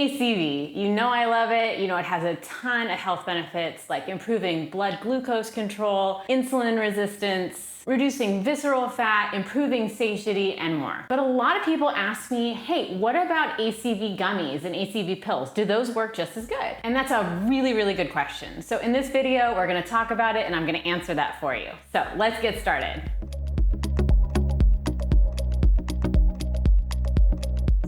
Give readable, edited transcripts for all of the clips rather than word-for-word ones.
ACV. You know I love it. You know it has a ton of health benefits like improving blood glucose control, insulin resistance, reducing visceral fat, improving satiety, and more. But a lot of people ask me, hey, what about ACV gummies and ACV pills? Do those work just as good? And that's a really, really good question. So in this video, we're gonna talk about it and I'm gonna answer that for you. So let's get started.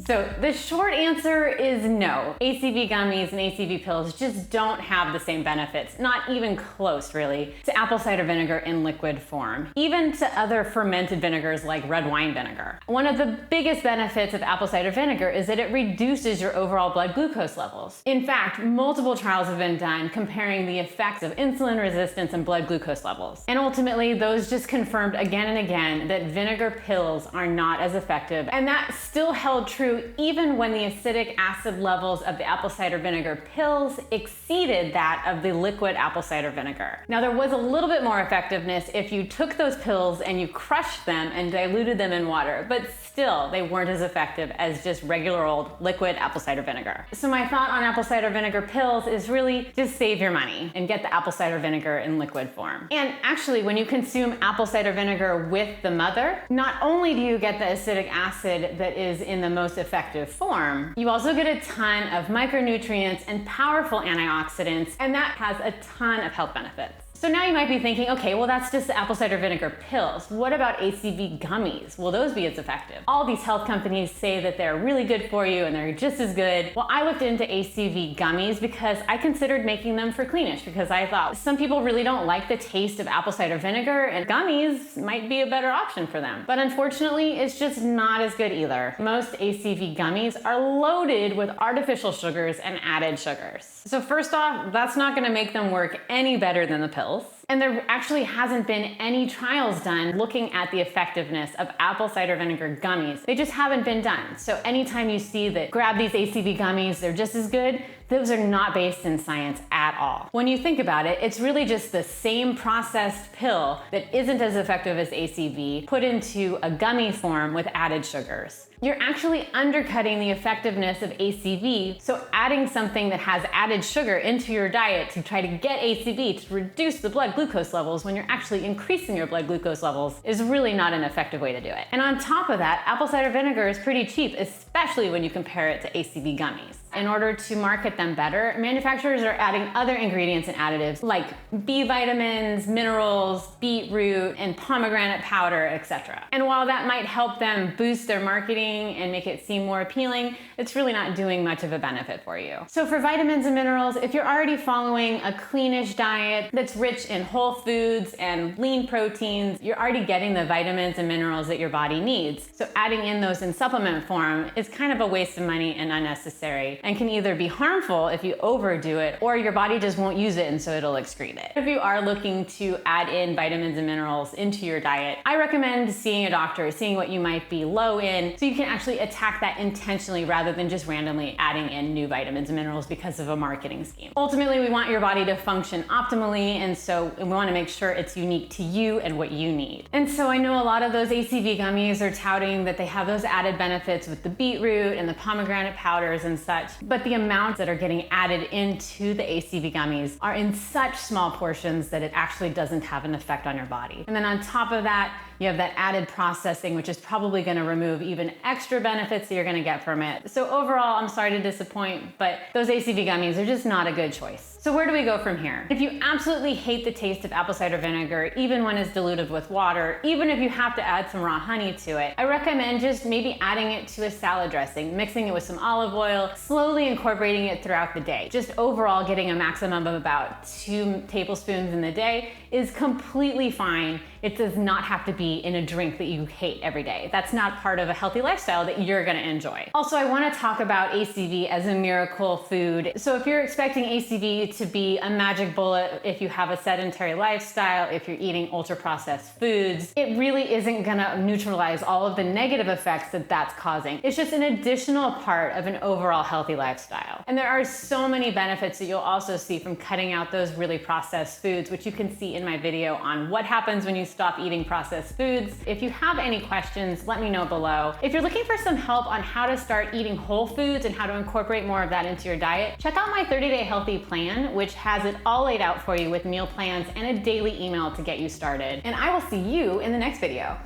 So the short answer is no. ACV gummies and ACV pills just don't have the same benefits, not even close really, to apple cider vinegar in liquid form, even to other fermented vinegars like red wine vinegar. One of the biggest benefits of apple cider vinegar is that it reduces your overall blood glucose levels. In fact, multiple trials have been done comparing the effects of insulin resistance and blood glucose levels. And ultimately, those just confirmed again and again that vinegar pills are not as effective, and that still held true even when the acidic acid levels of the apple cider vinegar pills exceeded that of the liquid apple cider vinegar. Now, there was a little bit more effectiveness if you took those pills and you crushed them and diluted them in water, but still they weren't as effective as just regular old liquid apple cider vinegar. So my thought on apple cider vinegar pills is really just save your money and get the apple cider vinegar in liquid form. And actually, when you consume apple cider vinegar with the mother, not only do you get the acidic acid that is in the most effective form, you also get a ton of micronutrients and powerful antioxidants, and that has a ton of health benefits. So now you might be thinking, okay, well that's just the apple cider vinegar pills. What about ACV gummies? Will those be as effective? All these health companies say that they're really good for you and they're just as good. Well, I looked into ACV gummies because I considered making them for Cleanish because I thought some people really don't like the taste of apple cider vinegar and gummies might be a better option for them. But unfortunately, it's just not as good either. Most ACV gummies are loaded with artificial sugars and added sugars. So first off, that's not gonna make them work any better than the pills. And there actually hasn't been any trials done looking at the effectiveness of apple cider vinegar gummies. They just haven't been done. So anytime you see that grab these ACV gummies, they're just as good, those are not based in science at all. When you think about it, it's really just the same processed pill that isn't as effective as ACV put into a gummy form with added sugars. You're actually undercutting the effectiveness of ACV, so adding something that has added sugar into your diet to try to get ACV to reduce the blood glucose levels when you're actually increasing your blood glucose levels is really not an effective way to do it. And on top of that, apple cider vinegar is pretty cheap, especially when you compare it to ACV gummies. In order to market them better, manufacturers are adding other ingredients and additives like B vitamins, minerals, beetroot, and pomegranate powder, etc. And while that might help them boost their marketing and make it seem more appealing, it's really not doing much of a benefit for you. So for vitamins and minerals, if you're already following a cleanish diet that's rich in whole foods and lean proteins, you're already getting the vitamins and minerals that your body needs. So adding in those in supplement form is kind of a waste of money and unnecessary, and can either be harmful if you overdo it, or your body just won't use it and so it'll excrete it. If you are looking to add in vitamins and minerals into your diet, I recommend seeing a doctor, seeing what you might be low in, so you can actually attack that intentionally rather than just randomly adding in new vitamins and minerals because of a marketing scheme. Ultimately, we want your body to function optimally, and so we want to make sure it's unique to you and what you need. And so I know a lot of those ACV gummies are touting that they have those added benefits with the beetroot and the pomegranate powders and such, but the amounts that are getting added into the ACV gummies are in such small portions that it actually doesn't have an effect on your body. And then on top of that, you have that added processing, which is probably going to remove even extra benefits that you're going to get from it. So overall, I'm sorry to disappoint, but those ACV gummies are just not a good choice. So where do we go from here? If you absolutely hate the taste of apple cider vinegar, even when it's diluted with water, even if you have to add some raw honey to it, I recommend just maybe adding it to a salad dressing, mixing it with some olive oil, slowly incorporating it throughout the day. Just overall getting a maximum of about 2 tablespoons in the day is completely fine. It does not have to be in a drink that you hate every day. That's not part of a healthy lifestyle that you're gonna enjoy. Also, I wanna talk about ACV as a miracle food. So if you're expecting ACV to be a magic bullet, if you have a sedentary lifestyle, if you're eating ultra processed foods, it really isn't gonna neutralize all of the negative effects that that's causing. It's just an additional part of an overall healthy lifestyle. And there are so many benefits that you'll also see from cutting out those really processed foods, which you can see in my video on what happens when you stop eating processed foods. If you have any questions, let me know below. If you're looking for some help on how to start eating whole foods and how to incorporate more of that into your diet, check out my 30-day healthy plan, which has it all laid out for you with meal plans and a daily email to get you started. And I will see you in the next video.